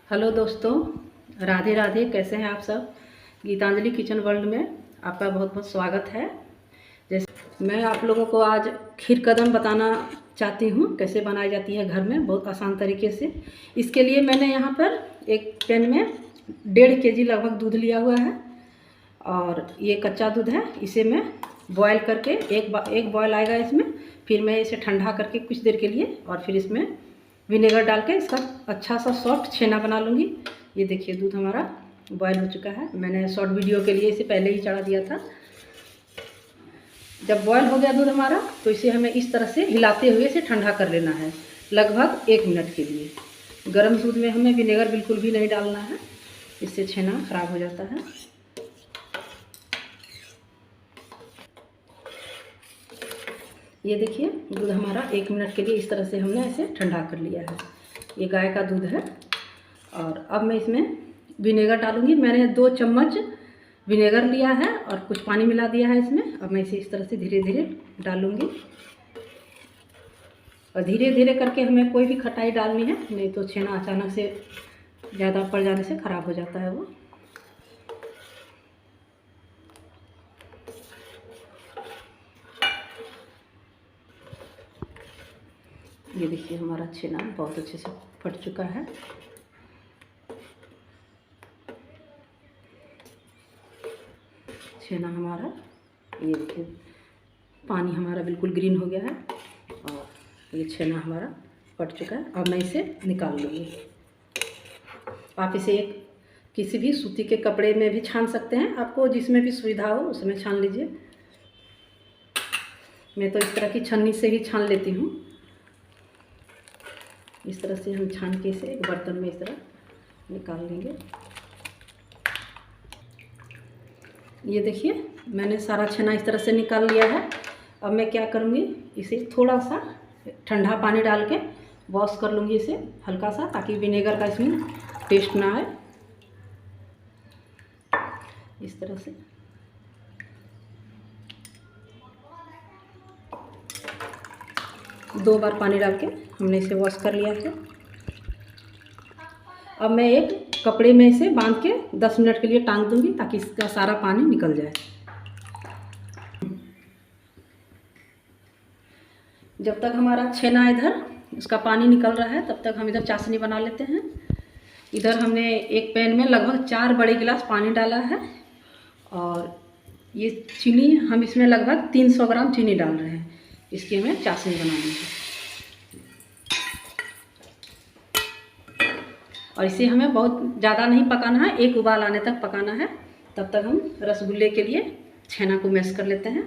Hello दोस्तों, राधे राधे। कैसे हैं आप सब। गीतांजलि किचन वर्ल्ड में आपका बहुत बहुत स्वागत है। जैसे मैं आप लोगों को आज खीर कदम बताना चाहती हूँ, कैसे बनाई जाती है घर में बहुत आसान तरीके से। इसके लिए मैंने यहाँ पर एक पैन में 1.5 kg लगभग दूध लिया हुआ है और ये कच्चा दूध है। इसे मैं बॉयल करके एक बॉयल आएगा इसमें, फिर मैं इसे ठंडा करके कुछ देर के लिए और फिर इसमें विनेगर डाल के इसका अच्छा सा सॉफ्ट छेना बना लूँगी। ये देखिए दूध हमारा बॉयल हो चुका है। मैंने शॉर्ट वीडियो के लिए इसे पहले ही चढ़ा दिया था। जब बॉयल हो गया दूध हमारा तो इसे हमें इस तरह से हिलाते हुए इसे ठंडा कर लेना है लगभग 1 मिनट के लिए। गर्म दूध में हमें विनेगर बिल्कुल भी नहीं डालना है, इससे छेना खराब हो जाता है। ये देखिए दूध हमारा 1 मिनट के लिए इस तरह से हमने इसे ठंडा कर लिया है। ये गाय का दूध है और अब मैं इसमें विनेगर डालूँगी। मैंने 2 चम्मच विनेगर लिया है और कुछ पानी मिला दिया है इसमें। अब मैं इसे इस तरह से धीरे धीरे डालूँगी और धीरे धीरे करके हमें कोई भी खटाई डालनी है, नहीं तो छेना अचानक से ज़्यादा पड़ जाने से ख़राब हो जाता है वो। ये देखिए हमारा छेना बहुत अच्छे से फट चुका है। छेना हमारा ये देखिए पानी हमारा बिल्कुल ग्रीन हो गया है और ये छेना हमारा फट चुका है। अब मैं इसे निकाल लूँगी। आप इसे एक किसी भी सूती के कपड़े में भी छान सकते हैं, आपको जिसमें भी सुविधा हो उसमें छान लीजिए। मैं तो इस तरह की छन्नी से ही छान लेती हूँ। इस तरह से हम छान के इसे एक बर्तन में इस तरह निकाल लेंगे। ये देखिए मैंने सारा छेना इस तरह से निकाल लिया है। अब मैं क्या करूँगी, इसे थोड़ा सा ठंडा पानी डाल के वॉश कर लूँगी इसे हल्का सा, ताकि विनेगर का इसमें टेस्ट ना आए। इस तरह से 2 बार पानी डाल के हमने इसे वॉश कर लिया है। अब मैं एक कपड़े में इसे बांध के 10 मिनट के लिए टांग दूंगी ताकि इसका सारा पानी निकल जाए। जब तक हमारा छेना इधर उसका पानी निकल रहा है तब तक हम इधर चाशनी बना लेते हैं। इधर हमने एक पैन में लगभग 4 बड़े गिलास पानी डाला है और ये चीनी हम इसमें लगभग 300 ग्राम चीनी डाल रहे हैं। इसकी हमें चाशनी बनानी है और इसे हमें बहुत ज़्यादा नहीं पकाना है, एक उबाल आने तक पकाना है। तब तक हम रसगुल्ले के लिए छेना को मैश कर लेते हैं।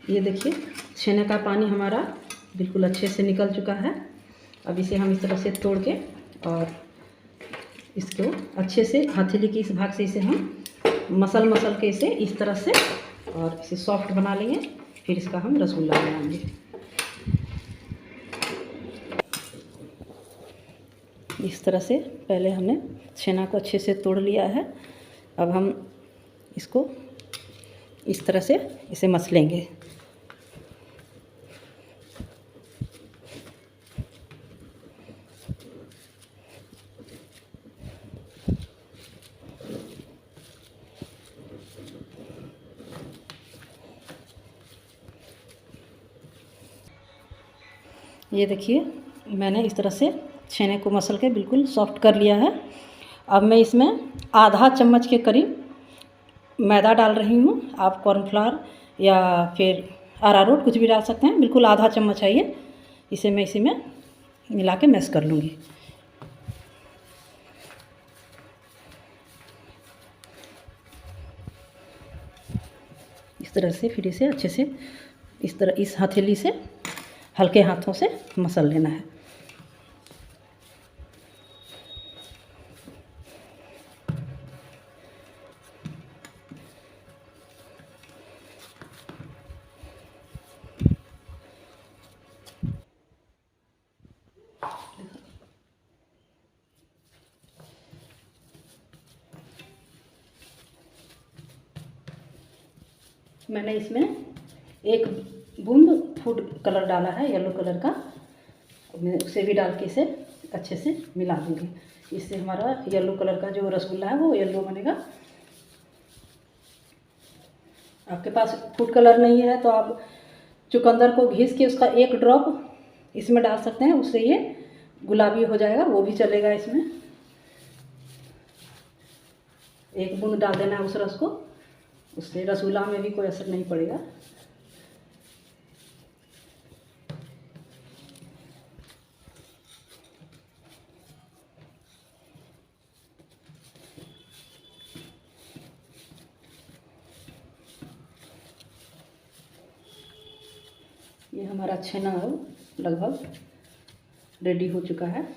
ये देखिए छेने का पानी हमारा बिल्कुल अच्छे से निकल चुका है। अब इसे हम इस तरह से तोड़ के और इसको अच्छे से हथेली के इस भाग से इसे हम मसल के इसे इस तरह से और इसे सॉफ्ट बना लेंगे। फिर इसका हम रसगुल्ला बनाएंगे। इस तरह से पहले हमने छेना को अच्छे से तोड़ लिया है। अब हम इसको इस तरह से इसे मसलेंगे। ये देखिए मैंने इस तरह से छेने को मसल के बिल्कुल सॉफ्ट कर लिया है। अब मैं इसमें आधा चम्मच के करीब मैदा डाल रही हूँ। आप कॉर्नफ्लावर या फिर अरारोट कुछ भी डाल सकते हैं। बिल्कुल आधा चम्मच है ये। इसे मैं इसी में मिला के मैश कर लूँगी। इस तरह से फिर इसे अच्छे से इस हथेली से हल्के हाथों से मसल लेना है। मैंने इसमें एक बूंद फूड कलर डाला है, येलो कलर का। मैं उसे भी डाल के इसे अच्छे से मिला दूँगी। इससे हमारा येलो कलर का जो रसगुल्ला है वो येलो बनेगा। आपके पास फूड कलर नहीं है तो आप चुकंदर को घिस के उसका एक ड्रॉप इसमें डाल सकते हैं, उससे ये गुलाबी हो जाएगा, वो भी चलेगा। इसमें एक बूंद डाल देना है उस रस को, उससे रसगुल्ला में भी कोई असर नहीं पड़ेगा। ये हमारा छेना लगभग रेडी हो चुका है।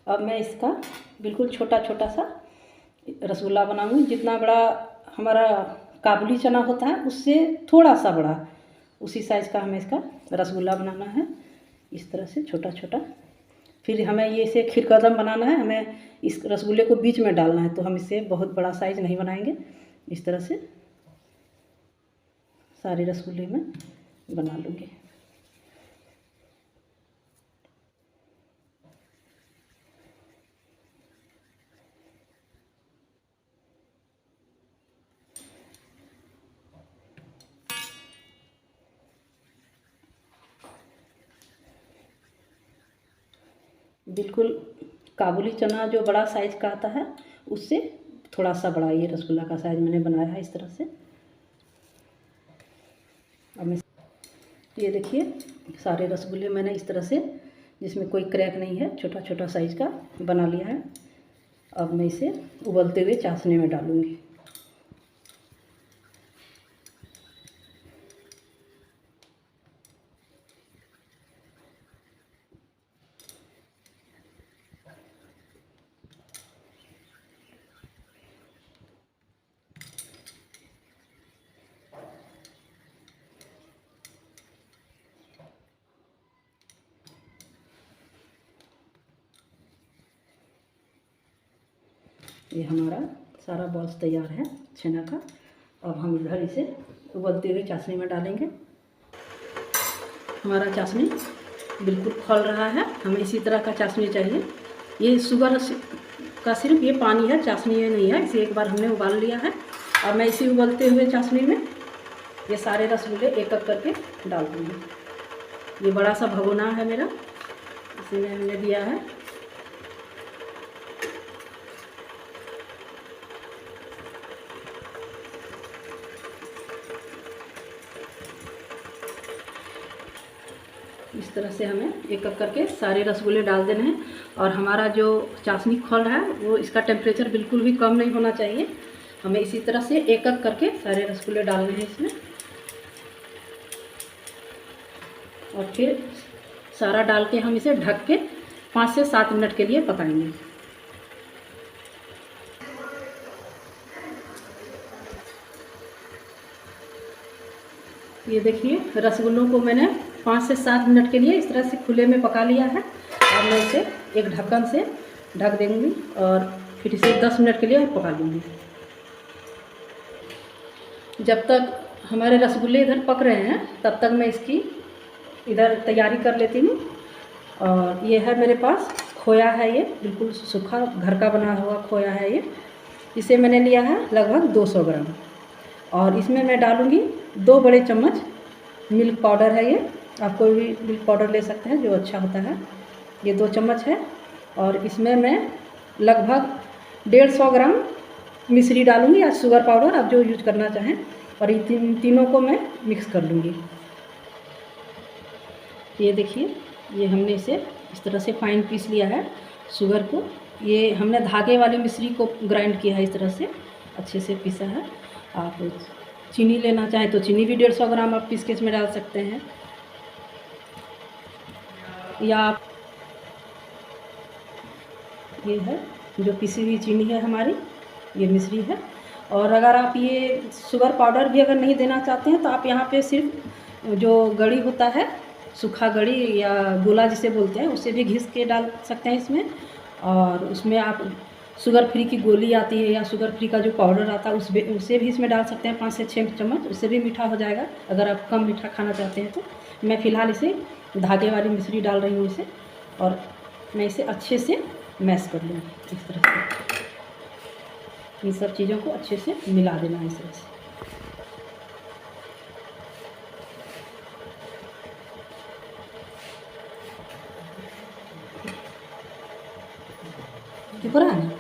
अब मैं इसका बिल्कुल छोटा छोटा सा रसगुल्ला बनाऊंगी। जितना बड़ा हमारा काबुली चना होता है उससे थोड़ा सा बड़ा, उसी साइज़ का हमें इसका रसगुल्ला बनाना है। इस तरह से छोटा छोटा। फिर हमें ये इसे खीर कदम बनाना है, हमें इस रसगुल्ले को बीच में डालना है, तो हम इसे बहुत बड़ा साइज़ नहीं बनाएंगे। इस तरह से सारे रसगुल्ले में बना लूँगी। बिल्कुल काबुली चना जो बड़ा साइज़ का आता है उससे थोड़ा सा बड़ा ये रसगुल्ला का साइज़ मैंने बनाया है इस तरह से। अब मैं ये देखिए सारे रसगुल्ले मैंने इस तरह से, जिसमें कोई क्रैक नहीं है, छोटा छोटा साइज़ का बना लिया है। अब मैं इसे उबलते हुए चाशनी में डालूँगी। ये हमारा सारा बॉल्स तैयार है छेना का। अब हम इधर इसे उबलते हुए चाशनी में डालेंगे। हमारा चाशनी बिल्कुल खौल रहा है, हमें इसी तरह का चाशनी चाहिए। ये शुगर का सिर्फ ये पानी है, चाशनी ये नहीं है। इसे एक बार हमने उबाल लिया है। अब मैं इसी उबलते हुए चाशनी में ये सारे रसगुल्ले एक एक करके डाल दूँगी। ये बड़ा सा भगोना है मेरा, इसी में हमने दिया है। इस तरह से हमें एक एक करके सारे रसगुल्ले डाल देने हैं। और हमारा जो चाशनी खोल रहा है वो इसका टेम्परेचर बिल्कुल भी कम नहीं होना चाहिए। हमें इसी तरह से एक एक करके सारे रसगुल्ले डालने हैं इसमें। और फिर सारा डाल के हम इसे ढक के 5 से 7 मिनट के लिए पकाएंगे। ये देखिए रसगुल्लों को मैंने 5 से 7 मिनट के लिए इस तरह से खुले में पका लिया है। अब मैं इसे एक ढक्कन से ढक देंगी और फिर इसे 10 मिनट के लिए पका लूँगी। जब तक हमारे रसगुल्ले इधर पक रहे हैं तब तक मैं इसकी इधर तैयारी कर लेती हूँ। और ये है मेरे पास खोया है, ये बिल्कुल सूखा घर का बना हुआ खोया है ये। इसे मैंने लिया है लगभग 200 ग्राम। और इसमें मैं डालूँगी 2 बड़े चम्मच मिल्क पाउडर है ये। आप कोई भी मिल्क पाउडर ले सकते हैं जो अच्छा होता है। ये 2 चम्मच है। और इसमें मैं लगभग 150 ग्राम मिश्री डालूँगी या शुगर पाउडर, आप जो यूज करना चाहें। और ये तीनों को मैं मिक्स कर लूँगी। ये देखिए ये हमने इसे इस तरह से फाइन पीस लिया है शुगर को। ये हमने धागे वाली मिश्री को ग्राइंड किया है, इस तरह से अच्छे से पीसा है। आप चीनी लेना चाहें तो चीनी भी 150 ग्राम आप पीस के इसमें डाल सकते हैं। या आप ये है जो पिसी हुई चीनी है हमारी, ये मिश्री है। और अगर आप ये शुगर पाउडर भी अगर नहीं देना चाहते हैं तो आप यहाँ पे सिर्फ जो गड़ी होता है, सूखा गड़ी या गोला जिसे बोलते हैं, उसे भी घिस के डाल सकते हैं इसमें। और उसमें आप शुगर फ्री की गोली आती है या शुगर फ्री का जो पाउडर आता है उसे भी इसमें डाल सकते हैं 5 से 6 चम्मच, उससे भी मीठा हो जाएगा अगर आप कम मीठा खाना चाहते हैं तो। मैं फ़िलहाल इसे धागे वाली मिश्री डाल रही हूँ इसे, और मैं इसे अच्छे से मैश कर लूँगी इस तरह से। इन सब चीज़ों को अच्छे से मिला देना है इस तरह से। दिख रहा है ना?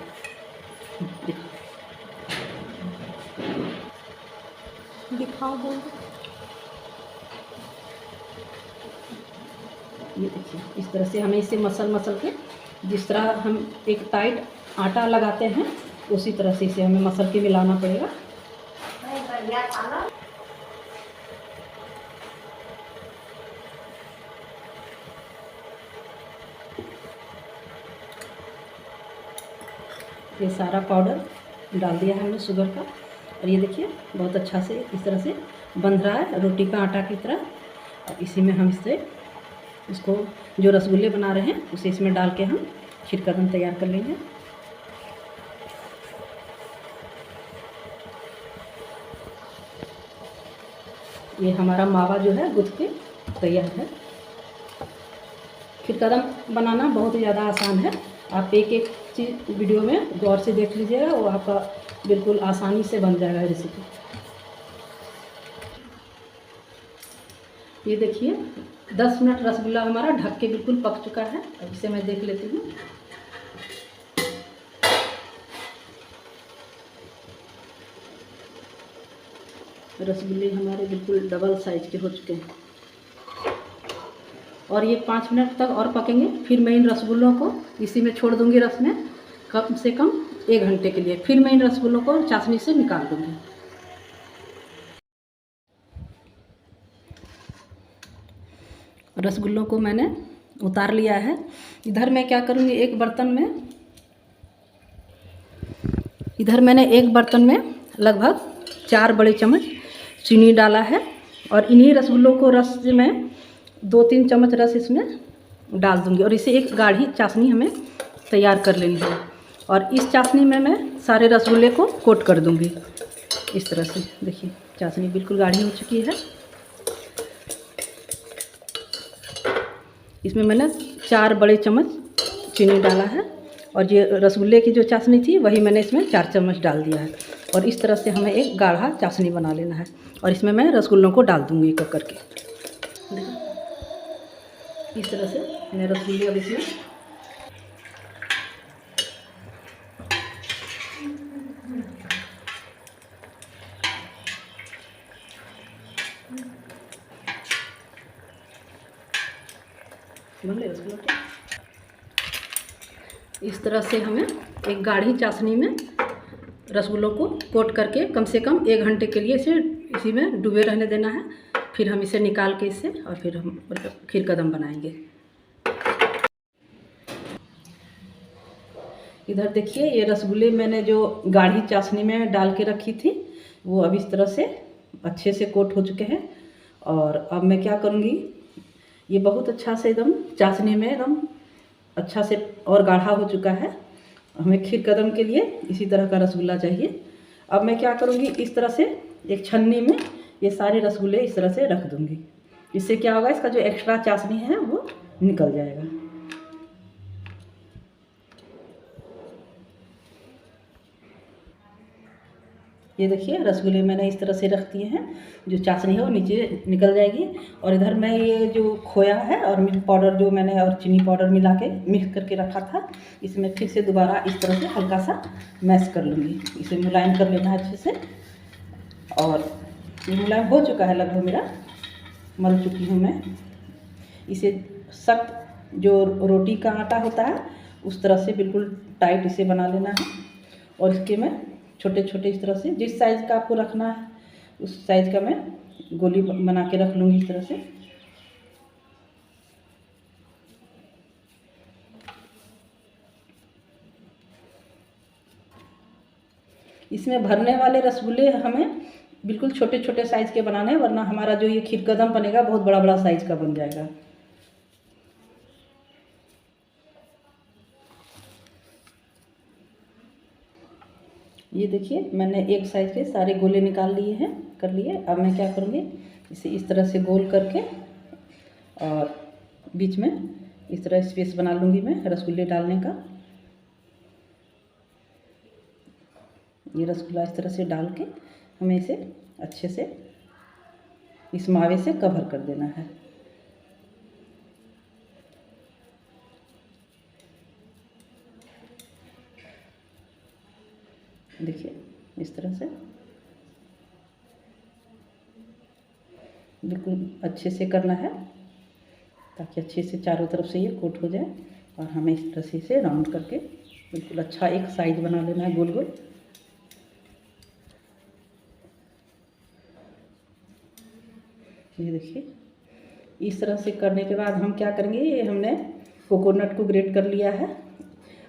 दिखाओ बोल। ये देखिए इस तरह से हमें इसे मसल के, जिस तरह हम एक टाइट आटा लगाते हैं उसी तरह से इसे हमें मसल के मिलाना पड़ेगा। ये सारा पाउडर डाल दिया है हमने शुगर का, और ये देखिए बहुत अच्छा से इस तरह से बन रहा है रोटी का आटा की तरह। और इसी में हम इसको जो रसगुल्ले बना रहे हैं उसे इसमें डाल के हम खीर कदम तैयार कर लेंगे। ये हमारा मावा जो है गूँथ के तैयार है। खीर कदम बनाना बहुत ही ज़्यादा आसान है। आप एक एक चीज़ वीडियो में गौर से देख लीजिएगा, वो आपका बिल्कुल आसानी से बन जाएगा रेसिपी। ये देखिए 10 मिनट रसगुल्ला हमारा ढक के बिल्कुल पक चुका है। अब इसे मैं देख लेती हूँ। रसगुल्ले हमारे बिल्कुल डबल साइज के हो चुके हैं, और ये 5 मिनट तक और पकेंगे। फिर मैं इन रसगुल्लों को इसी में छोड़ दूंगी रस में, कम से कम 1 घंटे के लिए। फिर मैं इन रसगुल्लों को चाशनी से निकाल दूंगी। रसगुल्लों को मैंने उतार लिया है। इधर मैं क्या करूँगी, इधर मैंने एक बर्तन में लगभग 4 बड़े चम्मच चीनी डाला है, और इन्हीं रसगुल्लों को रस में 2-3 चम्मच रस इसमें डाल दूंगी, और इसे एक गाढ़ी चाशनी हमें तैयार कर लेनी है। और इस चाशनी में मैं सारे रसगुल्ले को कोट कर दूंगी इस तरह से। देखिए चाशनी बिल्कुल गाढ़ी हो चुकी है। इसमें मैंने 4 बड़े चम्मच चीनी डाला है, और ये रसगुल्ले की जो चाशनी थी वही मैंने इसमें 4 चम्मच डाल दिया है। और इस तरह से हमें एक गाढ़ा चाशनी बना लेना है, और इसमें मैं रसगुल्लों को डाल दूंगी एक करके। इस तरह से मैं रसगुल्ले अब इसमें इस तरह से हमें एक गाढ़ी चाशनी में रसगुल्लों को कोट करके कम से कम 1 घंटे के लिए इसी में डूबे रहने देना है। फिर हम इसे निकाल के इससे, और फिर हम खीर कदम बनाएंगे। इधर देखिए ये रसगुल्ले मैंने जो गाढ़ी चाशनी में डाल के रखी थी वो अब इस तरह से अच्छे से कोट हो चुके हैं। और अब मैं क्या करूँगी, ये बहुत अच्छा से एकदम चाशनी में एकदम अच्छा से और गाढ़ा हो चुका है। हमें खीर कदम के लिए इसी तरह का रसगुल्ला चाहिए। अब मैं क्या करूँगी, इस तरह से एक छन्नी में ये सारे रसगुल्ले इस तरह से रख दूँगी। इससे क्या होगा, इसका जो एक्स्ट्रा चाशनी है वो निकल जाएगा। ये देखिए रसगुल्ले मैंने इस तरह से रख दिए हैं, जो चाशनी है वो नीचे निकल जाएगी। और इधर मैं ये जो खोया है और मिल्क पाउडर जो मैंने और चीनी पाउडर मिला के मिक्स करके रखा था, इसमें फिर से दोबारा इस तरह से हल्का सा मैश कर लूँगी। इसे मुलायम कर लेना है अच्छे से। और ये मुलायम हो चुका है लगभग मेरा, मल चुकी हूँ मैं। इसे सख्त जो रोटी का आटा होता है उस तरह से बिल्कुल टाइट इसे बना लेना है। और इसके मैं छोटे छोटे इस तरह से जिस साइज़ का आपको रखना है उस साइज़ का मैं गोली बना के रख लूँगी इस तरह से। इसमें भरने वाले रसगुल्ले हमें बिल्कुल छोटे छोटे साइज़ के बनाने हैं, वरना हमारा जो ये खीर कदम बनेगा बहुत बड़ा बड़ा साइज़ का बन जाएगा। ये देखिए मैंने एक साइज़ के सारे गोले निकाल लिए हैं, कर लिए। अब मैं क्या करूँगी, इसे इस तरह से गोल करके और बीच में इस तरह स्पेस बना लूँगी मैं रसगुल्ले डालने का। ये रसगुल्ला इस तरह से डाल के हमें इसे अच्छे से इस मावे से कवर कर देना है। देखिए इस तरह से बिल्कुल अच्छे से करना है ताकि अच्छे से चारों तरफ से ये कोट हो जाए। और हमें इस तरह से इसे राउंड करके बिल्कुल अच्छा एक साइज बना लेना है गोल गोल। ये देखिए इस तरह से करने के बाद हम क्या करेंगे, ये हमने कोकोनट को ग्रेट कर लिया है।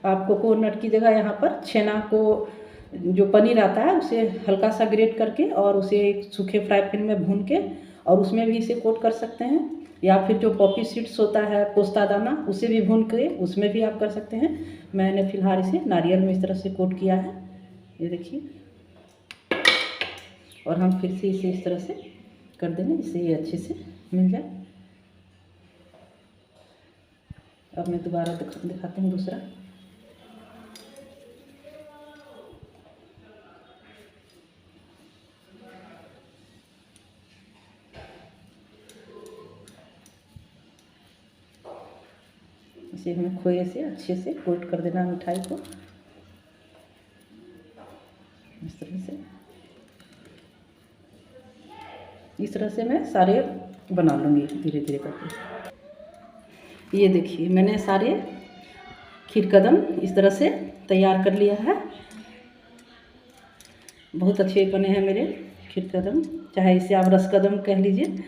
आप कोकोनट की जगह यहाँ पर छेना को, जो पनीर आता है उसे हल्का सा ग्रेट करके और उसे एक सूखे फ्राई पैन में भून के और उसमें भी इसे कोट कर सकते हैं। या फिर जो पॉपी सीड्स होता है, पोस्ता दाना, उसे भी भून के उसमें भी आप कर सकते हैं। मैंने फ़िलहाल इसे नारियल में इस तरह से कोट किया है, ये देखिए। और हम फिर से इसे इस तरह से कर देंगे जिससे ये अच्छे से मिल जाए। अब मैं दोबारा दिखाती हूँ दूसरा। इसे हमें खोए से अच्छे से कोट कर देना मिठाई को इस तरह से। इस तरह से मैं सारे बना लूँगी धीरे धीरे करके। ये देखिए मैंने सारे खीर कदम इस तरह से तैयार कर लिया है। बहुत अच्छे बने हैं मेरे खीर कदम, चाहे इसे आप रस कदम कह लीजिए।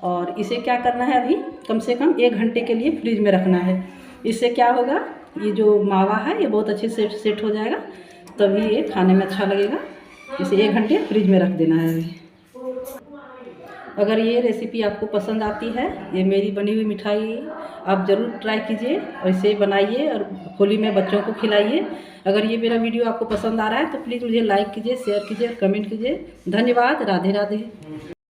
और इसे क्या करना है, अभी कम से कम 1 घंटे के लिए फ्रिज में रखना है। इससे क्या होगा, ये जो मावा है ये बहुत अच्छे से सेट हो जाएगा, तभी ये खाने में अच्छा लगेगा। इसे 1 घंटे फ्रिज में रख देना है अभी। अगर ये रेसिपी आपको पसंद आती है, ये मेरी बनी हुई मिठाई आप ज़रूर ट्राई कीजिए और इसे बनाइए और होली में बच्चों को खिलाइए। अगर ये मेरा वीडियो आपको पसंद आ रहा है तो प्लीज़ मुझे लाइक कीजिए, शेयर कीजिए और कमेंट कीजिए। धन्यवाद। राधे राधे।